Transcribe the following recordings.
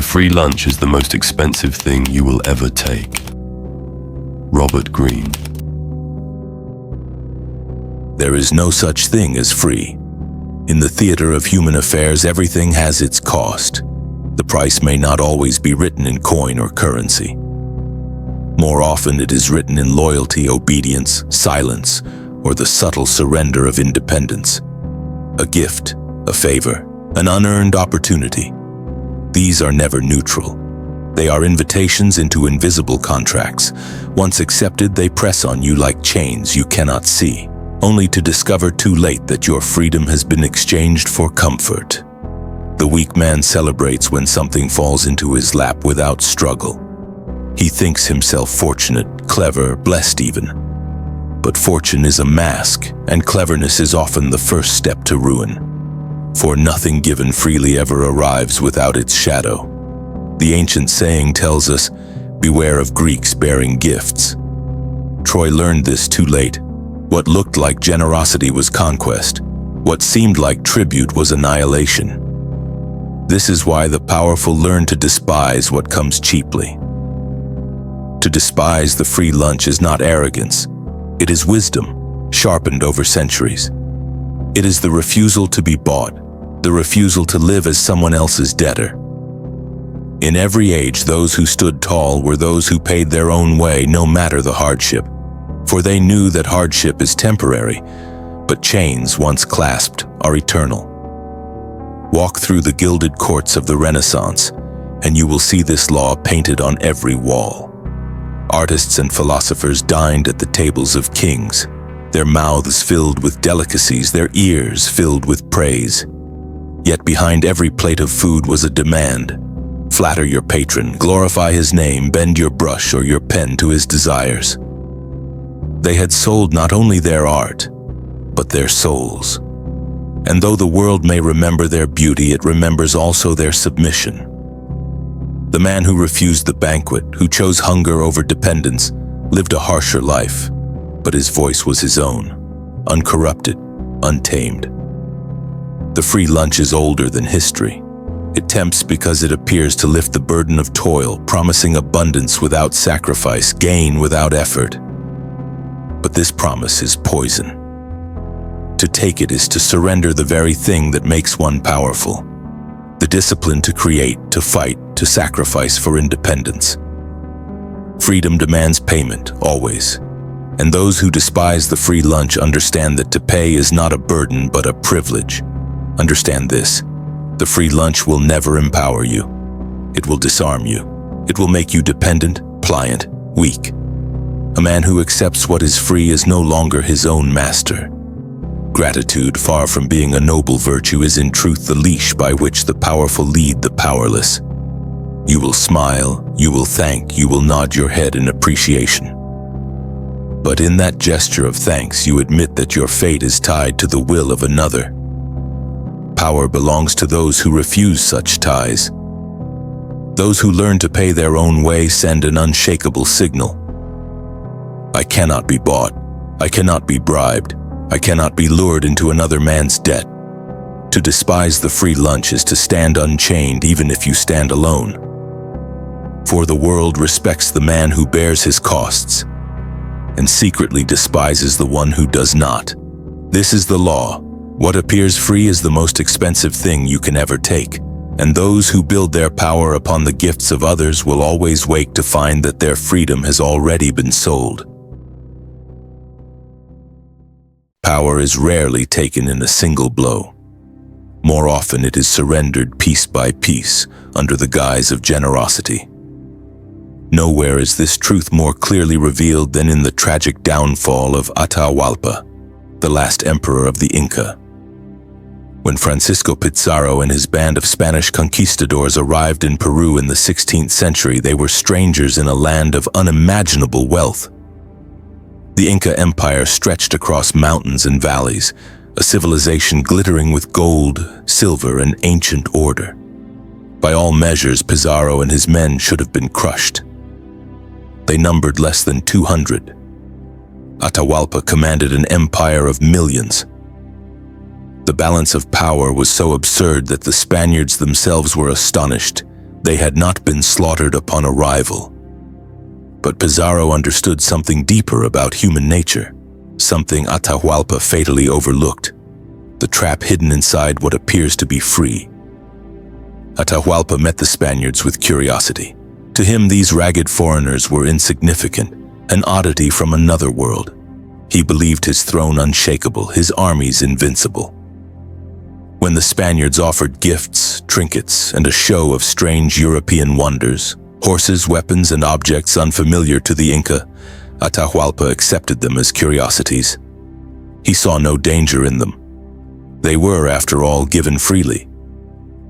The free lunch is the most expensive thing you will ever take. Robert Greene. There is no such thing as free. In the theater of human affairs, everything has its cost. The price may not always be written in coin or currency. More often it is written in loyalty, obedience, silence, or the subtle surrender of independence. A gift, a favor, an unearned opportunity. These are never neutral. They are invitations into invisible contracts. Once accepted, they press on you like chains you cannot see, only to discover too late that your freedom has been exchanged for comfort. The weak man celebrates when something falls into his lap without struggle. He thinks himself fortunate, clever, blessed even. But fortune is a mask, and cleverness is often the first step to ruin. For nothing given freely ever arrives without its shadow. The ancient saying tells us, beware of Greeks bearing gifts. Troy learned this too late. What looked like generosity was conquest. What seemed like tribute was annihilation. This is why the powerful learn to despise what comes cheaply. To despise the free lunch is not arrogance. It is wisdom, sharpened over centuries. It is the refusal to be bought, the refusal to live as someone else's debtor. In every age, those who stood tall were those who paid their own way, no matter the hardship. For they knew that hardship is temporary, but chains once clasped are eternal. Walk through the gilded courts of the Renaissance, and you will see this law painted on every wall. Artists and philosophers dined at the tables of kings, their mouths filled with delicacies, their ears filled with praise. Yet behind every plate of food was a demand. Flatter your patron, glorify his name, bend your brush or your pen to his desires. They had sold not only their art, but their souls. And though the world may remember their beauty, it remembers also their submission. The man who refused the banquet, who chose hunger over dependence, lived a harsher life, but his voice was his own, uncorrupted, untamed. The free lunch is older than history. It tempts because it appears to lift the burden of toil, promising abundance without sacrifice, gain without effort. But this promise is poison. To take it is to surrender the very thing that makes one powerful. The discipline to create, to fight, to sacrifice for independence. Freedom demands payment, always. And those who despise the free lunch understand that to pay is not a burden but a privilege. Understand this, the free lunch will never empower you. It will disarm you. It will make you dependent, pliant, weak. A man who accepts what is free is no longer his own master. Gratitude, far from being a noble virtue, is in truth the leash by which the powerful lead the powerless. You will smile, you will thank, you will nod your head in appreciation. But in that gesture of thanks, you admit that your fate is tied to the will of another. Power belongs to those who refuse such ties. Those who learn to pay their own way send an unshakable signal. I cannot be bought. I cannot be bribed. I cannot be lured into another man's debt. To despise the free lunch is to stand unchained even if you stand alone. For the world respects the man who bears his costs, and secretly despises the one who does not. This is the law. What appears free is the most expensive thing you can ever take, and those who build their power upon the gifts of others will always wake to find that their freedom has already been sold. Power is rarely taken in a single blow. More often it is surrendered piece by piece under the guise of generosity. Nowhere is this truth more clearly revealed than in the tragic downfall of Atahualpa, the last emperor of the Inca. When Francisco Pizarro and his band of Spanish conquistadors arrived in Peru in the 16th century, they were strangers in a land of unimaginable wealth. The Inca Empire stretched across mountains and valleys, a civilization glittering with gold, silver, and ancient order. By all measures, Pizarro and his men should have been crushed. They numbered less than 200. Atahualpa commanded an empire of millions. The balance of power was so absurd that the Spaniards themselves were astonished. They had not been slaughtered upon arrival. But Pizarro understood something deeper about human nature, something Atahualpa fatally overlooked, the trap hidden inside what appears to be free. Atahualpa met the Spaniards with curiosity. To him, these ragged foreigners were insignificant, an oddity from another world. He believed his throne unshakable, his armies invincible. When the Spaniards offered gifts, trinkets, and a show of strange European wonders, horses, weapons, and objects unfamiliar to the Inca, Atahualpa accepted them as curiosities. He saw no danger in them. They were, after all, given freely.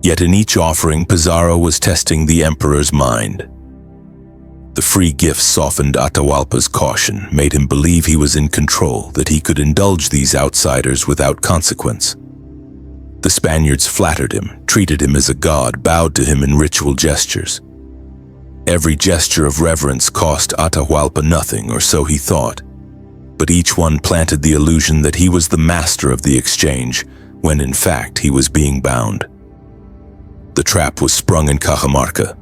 Yet in each offering, Pizarro was testing the emperor's mind. The free gifts softened Atahualpa's caution, made him believe he was in control, that he could indulge these outsiders without consequence. The Spaniards flattered him, treated him as a god, bowed to him in ritual gestures. Every gesture of reverence cost Atahualpa nothing, or so he thought. But each one planted the illusion that he was the master of the exchange, when in fact he was being bound. The trap was sprung in Cajamarca.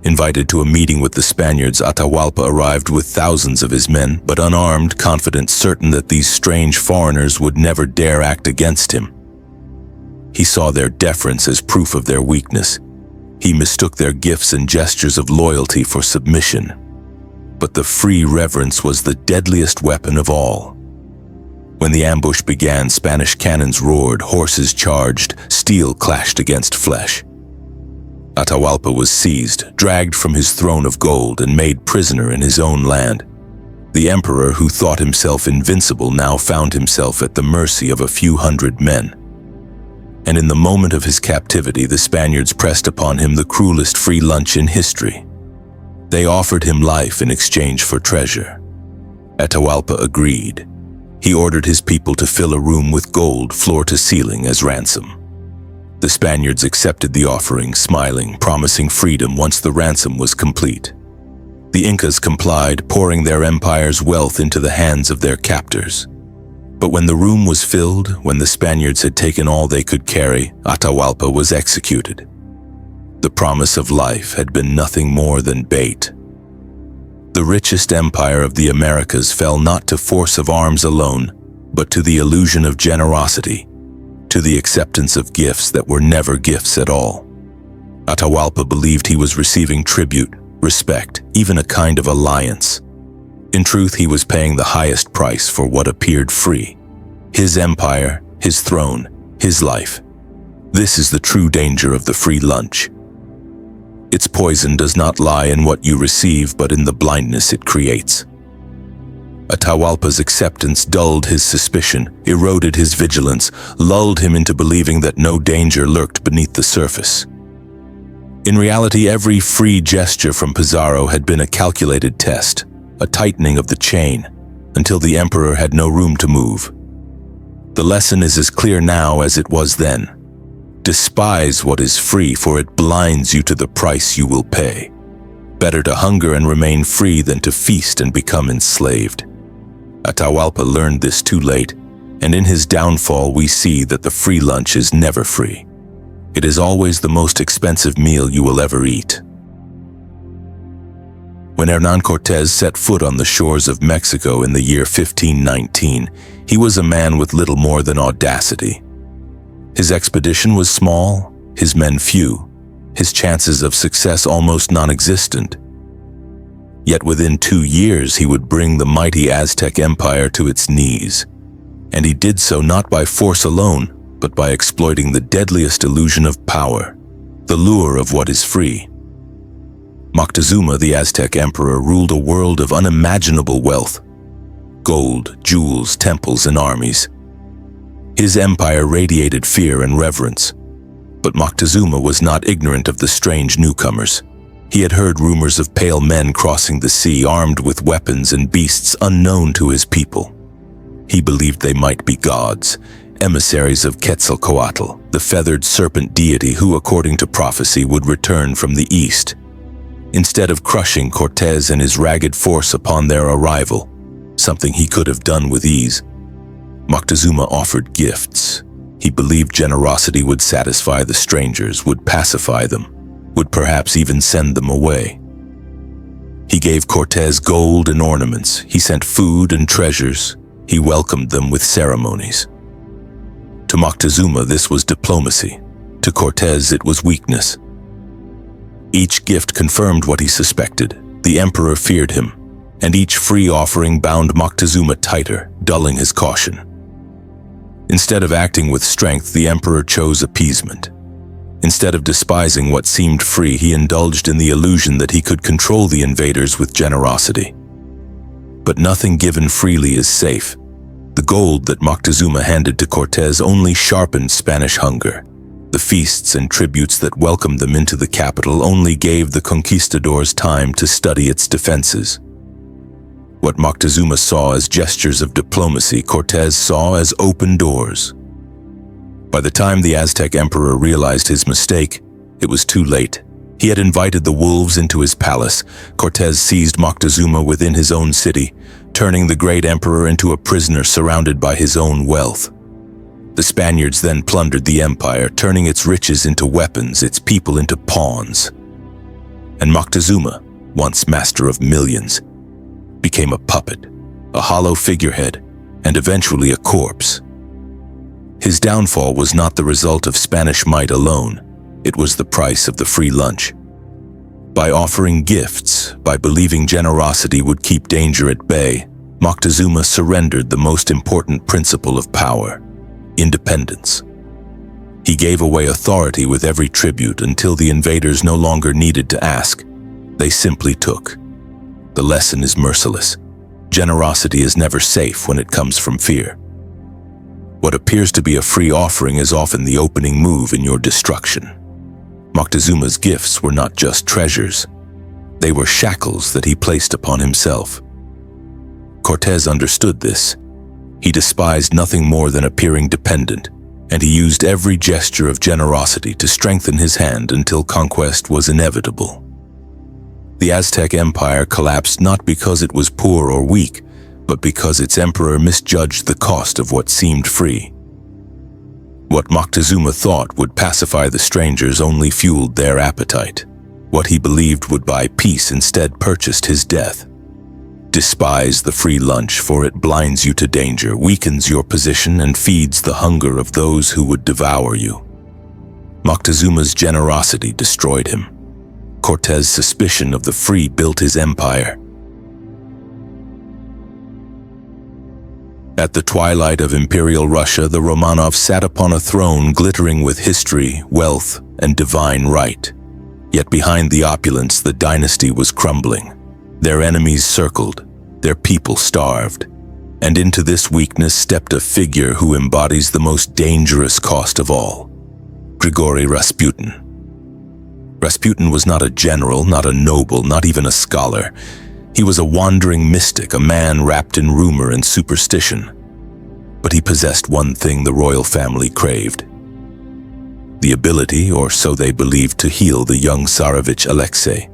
Invited to a meeting with the Spaniards, Atahualpa arrived with thousands of his men, but unarmed, confident, certain that these strange foreigners would never dare act against him. He saw their deference as proof of their weakness. He mistook their gifts and gestures of loyalty for submission. But the free reverence was the deadliest weapon of all. When the ambush began, Spanish cannons roared, horses charged, steel clashed against flesh. Atahualpa was seized, dragged from his throne of gold, and made prisoner in his own land. The emperor, who thought himself invincible, now found himself at the mercy of a few hundred men. And in the moment of his captivity, the Spaniards pressed upon him the cruelest free lunch in history. They offered him life in exchange for treasure. Atahualpa agreed. He ordered his people to fill a room with gold, floor to ceiling, as ransom. The Spaniards accepted the offering, smiling, promising freedom once the ransom was complete. The Incas complied, pouring their empire's wealth into the hands of their captors. But when the room was filled, when the Spaniards had taken all they could carry, Atahualpa was executed. The promise of life had been nothing more than bait. The richest empire of the Americas fell not to force of arms alone, but to the illusion of generosity, to the acceptance of gifts that were never gifts at all. Atahualpa believed he was receiving tribute, respect, even a kind of alliance. In truth, he was paying the highest price for what appeared free. His empire, his throne, his life. This is the true danger of the free lunch. Its poison does not lie in what you receive, but in the blindness it creates. Atahualpa's acceptance dulled his suspicion, eroded his vigilance, lulled him into believing that no danger lurked beneath the surface. In reality, every free gesture from Pizarro had been a calculated test, a tightening of the chain, until the emperor had no room to move. The lesson is as clear now as it was then. Despise what is free, for it blinds you to the price you will pay. Better to hunger and remain free than to feast and become enslaved. Atahualpa learned this too late, and in his downfall we see that the free lunch is never free. It is always the most expensive meal you will ever eat. When Hernán Cortés set foot on the shores of Mexico in the year 1519, he was a man with little more than audacity. His expedition was small, his men few, his chances of success almost non-existent. Yet within 2 years he would bring the mighty Aztec Empire to its knees. And he did so not by force alone, but by exploiting the deadliest illusion of power, the lure of what is free. Moctezuma, the Aztec emperor, ruled a world of unimaginable wealth. Gold, jewels, temples, and armies. His empire radiated fear and reverence. But Moctezuma was not ignorant of the strange newcomers. He had heard rumors of pale men crossing the sea, armed with weapons and beasts unknown to his people. He believed they might be gods, emissaries of Quetzalcoatl, the feathered serpent deity who, according to prophecy, would return from the east. Instead of crushing Cortés and his ragged force upon their arrival, something he could have done with ease, Moctezuma offered gifts. He believed generosity would satisfy the strangers, would pacify them, would perhaps even send them away. He gave Cortés gold and ornaments, he sent food and treasures, he welcomed them with ceremonies. To Moctezuma, this was diplomacy. To Cortés, it was weakness. Each gift confirmed what he suspected. The emperor feared him, and each free offering bound Moctezuma tighter, dulling his caution. Instead of acting with strength, the emperor chose appeasement. Instead of despising what seemed free, he indulged in the illusion that he could control the invaders with generosity. But nothing given freely is safe. The gold that Moctezuma handed to Cortés only sharpened Spanish hunger. The feasts and tributes that welcomed them into the capital only gave the conquistadors time to study its defenses. What Moctezuma saw as gestures of diplomacy, Cortés saw as open doors. By the time the Aztec emperor realized his mistake, it was too late. He had invited the wolves into his palace. Cortés seized Moctezuma within his own city, turning the great emperor into a prisoner surrounded by his own wealth. The Spaniards then plundered the empire, turning its riches into weapons, its people into pawns. And Moctezuma, once master of millions, became a puppet, a hollow figurehead, and eventually a corpse. His downfall was not the result of Spanish might alone. It was the price of the free lunch. By offering gifts, by believing generosity would keep danger at bay, Moctezuma surrendered the most important principle of power: independence. He gave away authority with every tribute until the invaders no longer needed to ask. They simply took. The lesson is merciless. Generosity is never safe when it comes from fear. What appears to be a free offering is often the opening move in your destruction. Moctezuma's gifts were not just treasures. They were shackles that he placed upon himself. Cortés understood this. He despised nothing more than appearing dependent, and he used every gesture of generosity to strengthen his hand until conquest was inevitable. The Aztec Empire collapsed not because it was poor or weak, but because its emperor misjudged the cost of what seemed free. What Moctezuma thought would pacify the strangers only fueled their appetite. What he believed would buy peace instead purchased his death. Despise the free lunch, for it blinds you to danger, weakens your position, and feeds the hunger of those who would devour you. Moctezuma's generosity destroyed him. Cortés' suspicion of the free built his empire. At the twilight of Imperial Russia, the Romanovs sat upon a throne glittering with history, wealth, and divine right. Yet behind the opulence, the dynasty was crumbling. Their enemies circled, their people starved. And into this weakness stepped a figure who embodies the most dangerous cost of all: Grigory Rasputin. Rasputin was not a general, not a noble, not even a scholar. He was a wandering mystic, a man wrapped in rumor and superstition. But he possessed one thing the royal family craved: the ability, or so they believed, to heal the young Tsarevich Alexei,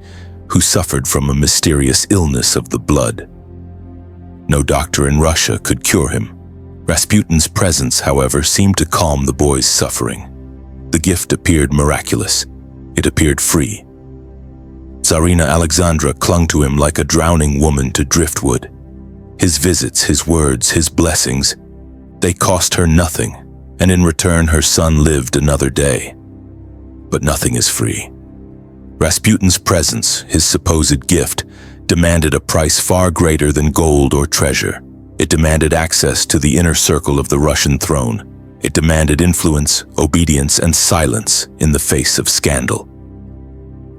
who suffered from a mysterious illness of the blood. No doctor in Russia could cure him. Rasputin's presence, however, seemed to calm the boy's suffering. The gift appeared miraculous. It appeared free. Tsarina Alexandra clung to him like a drowning woman to driftwood. His visits, his words, his blessings, they cost her nothing, and in return her son lived another day. But nothing is free. Rasputin's presence, his supposed gift, demanded a price far greater than gold or treasure. It demanded access to the inner circle of the Russian throne. It demanded influence, obedience, and silence in the face of scandal.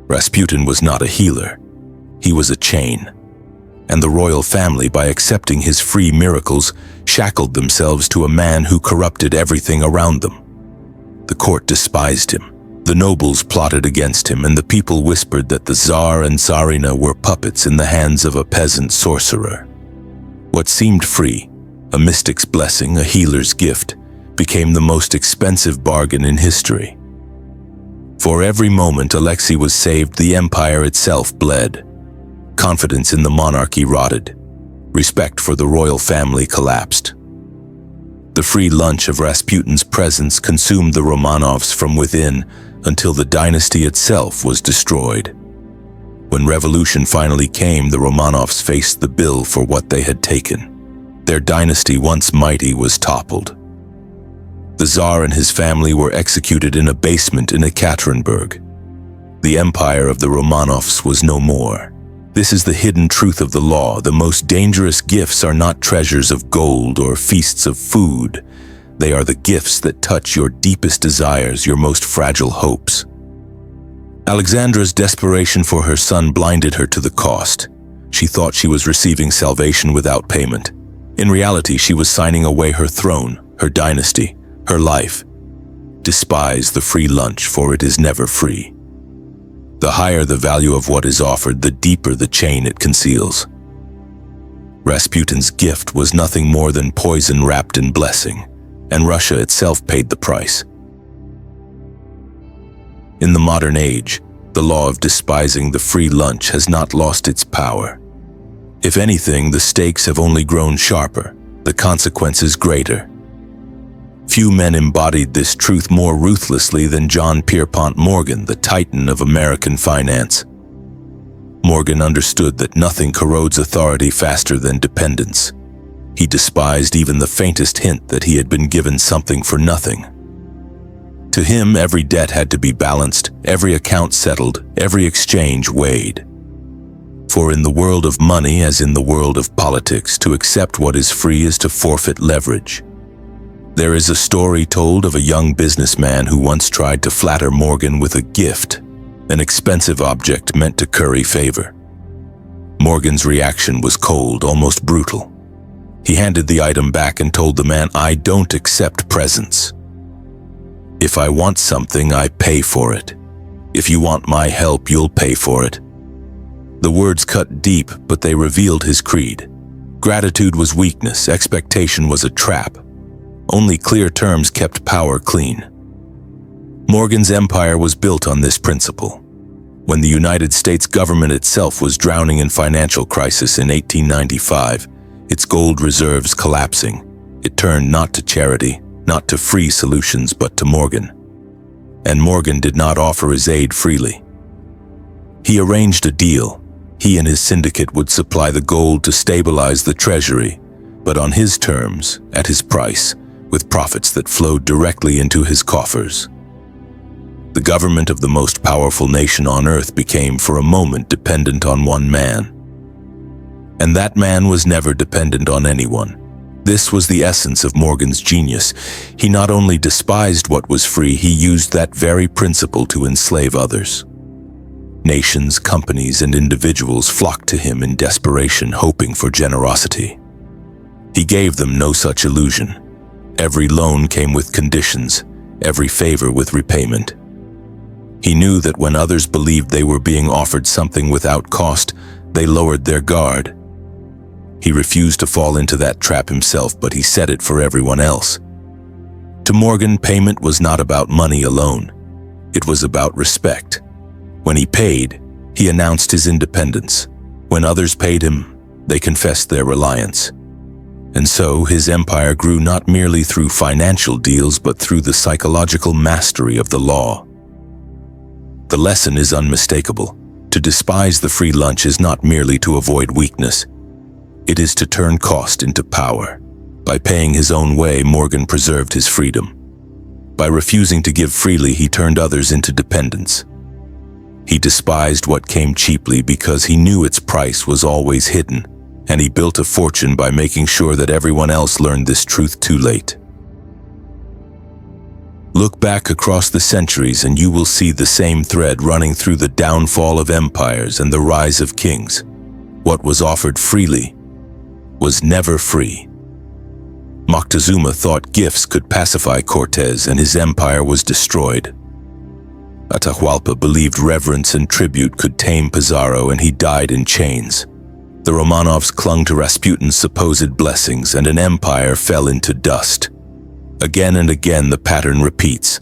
Rasputin was not a healer. He was a chain. And the royal family, by accepting his free miracles, shackled themselves to a man who corrupted everything around them. The court despised him. The nobles plotted against him, and the people whispered that the Tsar and Tsarina were puppets in the hands of a peasant sorcerer. What seemed free, a mystic's blessing, a healer's gift, became the most expensive bargain in history. For every moment Alexei was saved, the empire itself bled. Confidence in the monarchy rotted. Respect for the royal family collapsed. The free lunch of Rasputin's presence consumed the Romanovs from within until the dynasty itself was destroyed. When revolution finally came, the Romanovs faced the bill for what they had taken. Their dynasty, once mighty, was toppled. The Tsar and his family were executed in a basement in Ekaterinburg. The empire of the Romanovs was no more. This is the hidden truth of the law. The most dangerous gifts are not treasures of gold or feasts of food. They are the gifts that touch your deepest desires, your most fragile hopes. Alexandra's desperation for her son blinded her to the cost. She thought she was receiving salvation without payment. In reality, she was signing away her throne, her dynasty, her life. Despise the free lunch, for it is never free. The higher the value of what is offered, the deeper the chain it conceals. Rasputin's gift was nothing more than poison wrapped in blessing, and Russia itself paid the price. In the modern age, the law of despising the free lunch has not lost its power. If anything, the stakes have only grown sharper, the consequences greater. Few men embodied this truth more ruthlessly than John Pierpont Morgan, the titan of American finance. Morgan understood that nothing corrodes authority faster than dependence. He despised even the faintest hint that he had been given something for nothing. To him, every debt had to be balanced, every account settled, every exchange weighed. For in the world of money, as in the world of politics, to accept what is free is to forfeit leverage. There is a story told of a young businessman who once tried to flatter Morgan with a gift, an expensive object meant to curry favor. Morgan's reaction was cold, almost brutal. He handed the item back and told the man, "I don't accept presents. If I want something, I pay for it. If you want my help, you'll pay for it." The words cut deep, but they revealed his creed. Gratitude was weakness, expectation was a trap. Only clear terms kept power clean. Morgan's empire was built on this principle. When the United States government itself was drowning in financial crisis in 1895, its gold reserves collapsing, it turned not to charity, not to free solutions, but to Morgan. And Morgan did not offer his aid freely. He arranged a deal. He and his syndicate would supply the gold to stabilize the treasury, but on his terms, at his price, with profits that flowed directly into his coffers. The government of the most powerful nation on earth became for a moment dependent on one man. And that man was never dependent on anyone. This was the essence of Morgan's genius. He not only despised what was free, he used that very principle to enslave others. Nations, companies, and individuals flocked to him in desperation, hoping for generosity. He gave them no such illusion. Every loan came with conditions, every favor with repayment. He knew that when others believed they were being offered something without cost, they lowered their guard. He refused to fall into that trap himself, but he set it for everyone else. To Morgan, payment was not about money alone. It was about respect. When he paid, he announced his independence. When others paid him, they confessed their reliance. And so his empire grew not merely through financial deals, but through the psychological mastery of the law. The lesson is unmistakable. To despise the free lunch is not merely to avoid weakness. It is to turn cost into power. By paying his own way, Morgan preserved his freedom. By refusing to give freely, he turned others into dependents. He despised what came cheaply because he knew its price was always hidden, and he built a fortune by making sure that everyone else learned this truth too late. Look back across the centuries and you will see the same thread running through the downfall of empires and the rise of kings. What was offered freely was never free. Moctezuma thought gifts could pacify Cortés and his empire was destroyed. Atahualpa believed reverence and tribute could tame Pizarro and he died in chains. The Romanovs clung to Rasputin's supposed blessings and an empire fell into dust. Again and again the pattern repeats.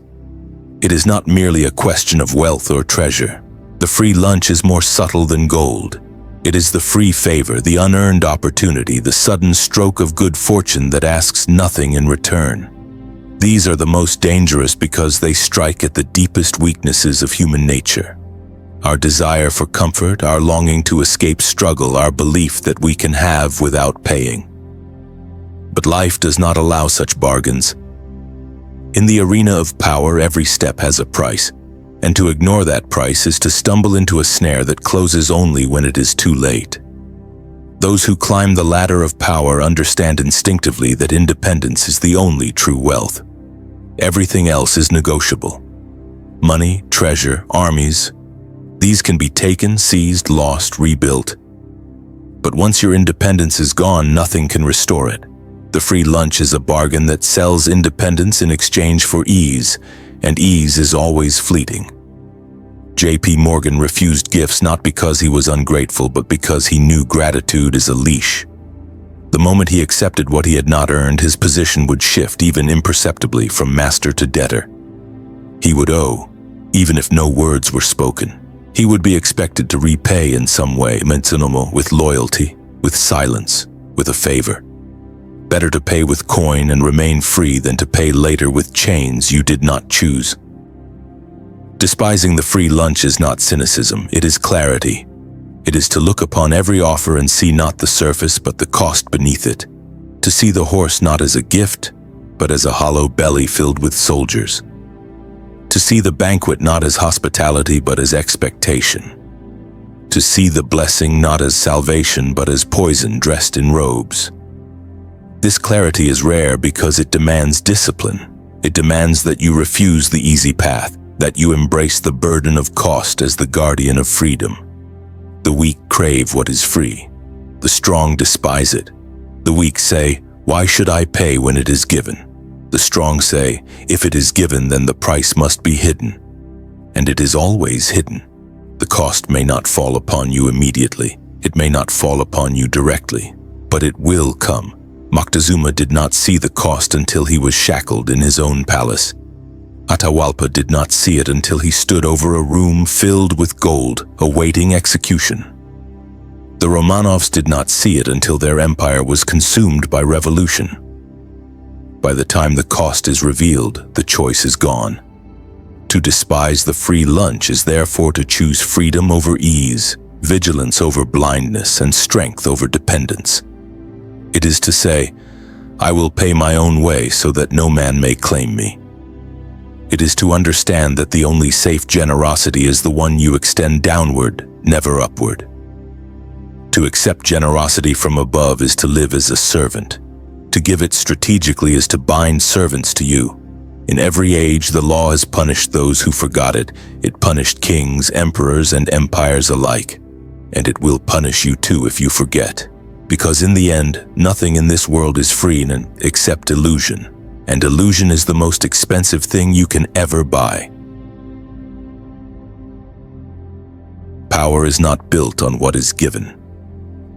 It is not merely a question of wealth or treasure. The free lunch is more subtle than gold. It is the free favor, the unearned opportunity, the sudden stroke of good fortune that asks nothing in return. These are the most dangerous because they strike at the deepest weaknesses of human nature. Our desire for comfort, our longing to escape struggle, our belief that we can have without paying. But life does not allow such bargains. In the arena of power, every step has a price, and to ignore that price is to stumble into a snare that closes only when it is too late. Those who climb the ladder of power understand instinctively that independence is the only true wealth. Everything else is negotiable. Money, treasure, armies, these can be taken, seized, lost, rebuilt. But once your independence is gone, nothing can restore it. The free lunch is a bargain that sells independence in exchange for ease, and ease is always fleeting. J.P. Morgan refused gifts not because he was ungrateful, but because he knew gratitude is a leash. The moment he accepted what he had not earned, his position would shift even imperceptibly from master to debtor. He would owe, even if no words were spoken. He would be expected to repay in some way, Moctezuma, with loyalty, with silence, with a favor. Better to pay with coin and remain free than to pay later with chains you did not choose. Despising the free lunch is not cynicism, it is clarity. It is to look upon every offer and see not the surface but the cost beneath it. To see the horse not as a gift, but as a hollow belly filled with soldiers. To see the banquet not as hospitality but as expectation. To see the blessing not as salvation but as poison dressed in robes. This clarity is rare because it demands discipline. It demands that you refuse the easy path, that you embrace the burden of cost as the guardian of freedom. The weak crave what is free. The strong despise it. The weak say, "Why should I pay when it is given?" The strong say, "If it is given, then the price must be hidden." And it is always hidden. The cost may not fall upon you immediately. It may not fall upon you directly, but it will come. Moctezuma did not see the cost until he was shackled in his own palace. Atahualpa did not see it until he stood over a room filled with gold, awaiting execution. The Romanovs did not see it until their empire was consumed by revolution. By the time the cost is revealed, the choice is gone. To despise the free lunch is therefore to choose freedom over ease, vigilance over blindness, and strength over dependence. It is to say, "I will pay my own way so that no man may claim me." It is to understand that the only safe generosity is the one you extend downward, never upward. To accept generosity from above is to live as a servant. To give it strategically is to bind servants to you. In every age, the law has punished those who forgot it. It punished kings, emperors, and empires alike. And it will punish you too if you forget. Because in the end, nothing in this world is free except illusion. And illusion is the most expensive thing you can ever buy. Power is not built on what is given.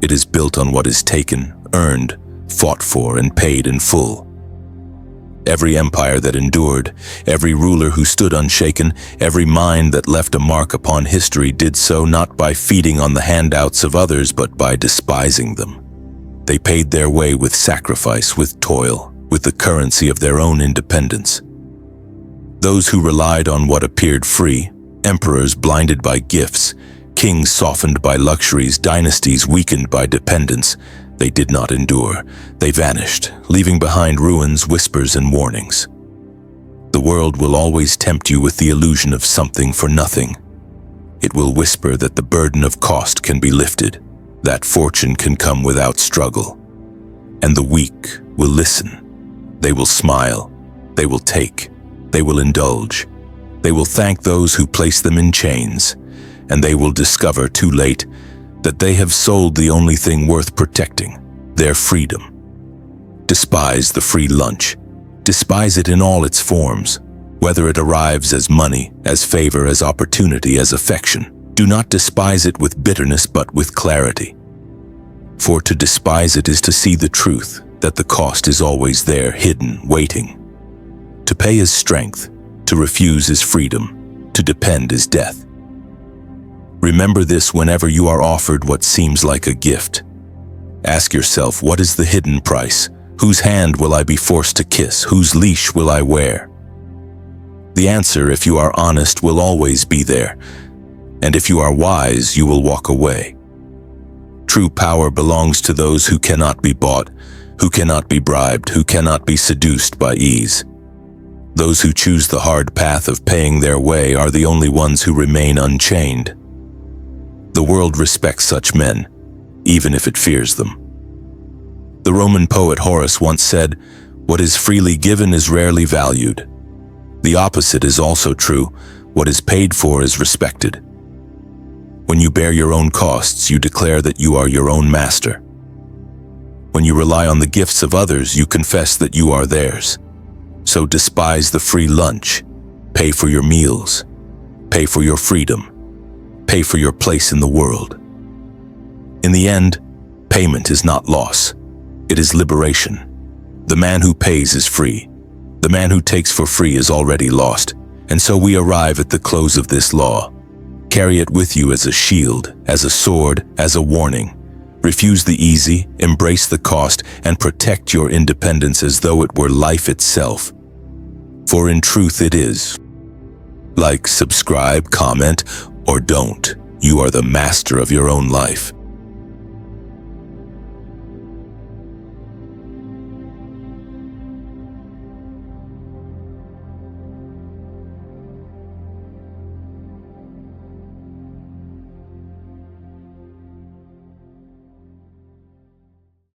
It is built on what is taken, earned, fought for, and paid in full. Every empire that endured, every ruler who stood unshaken, every mind that left a mark upon history did so not by feeding on the handouts of others, but by despising them. They paid their way with sacrifice, with toil, with the currency of their own independence. Those who relied on what appeared free, emperors blinded by gifts, kings softened by luxuries, dynasties weakened by dependence, they did not endure. They vanished, leaving behind ruins, whispers, and warnings. The world will always tempt you with the illusion of something for nothing. It will whisper that the burden of cost can be lifted, that fortune can come without struggle. And the weak will listen. They will smile. They will take. They will indulge. They will thank those who place them in chains. And they will discover too late that they have sold the only thing worth protecting, their freedom. Despise the free lunch. Despise it in all its forms, whether it arrives as money, as favor, as opportunity, as affection. Do not despise it with bitterness, but with clarity. For to despise it is to see the truth, that the cost is always there, hidden, waiting. To pay is strength, to refuse is freedom, to depend is death. Remember this whenever you are offered what seems like a gift. Ask yourself, what is the hidden price? Whose hand will I be forced to kiss? Whose leash will I wear? The answer, if you are honest, will always be there. And if you are wise, you will walk away. True power belongs to those who cannot be bought, who cannot be bribed, who cannot be seduced by ease. Those who choose the hard path of paying their way are the only ones who remain unchained. The world respects such men, even if it fears them. The Roman poet Horace once said, "What is freely given is rarely valued." The opposite is also true. What is paid for is respected. When you bear your own costs, you declare that you are your own master. When you rely on the gifts of others, you confess that you are theirs. So despise the free lunch. Pay for your meals. Pay for your freedom. Pay for your place in the world. In the end, payment is not loss. It is liberation. The man who pays is free. The man who takes for free is already lost. And so we arrive at the close of this law. Carry it with you as a shield, as a sword, as a warning. Refuse the easy, embrace the cost, and protect your independence as though it were life itself. For in truth it is. Like, subscribe, comment, or don't. You are the master of your own life.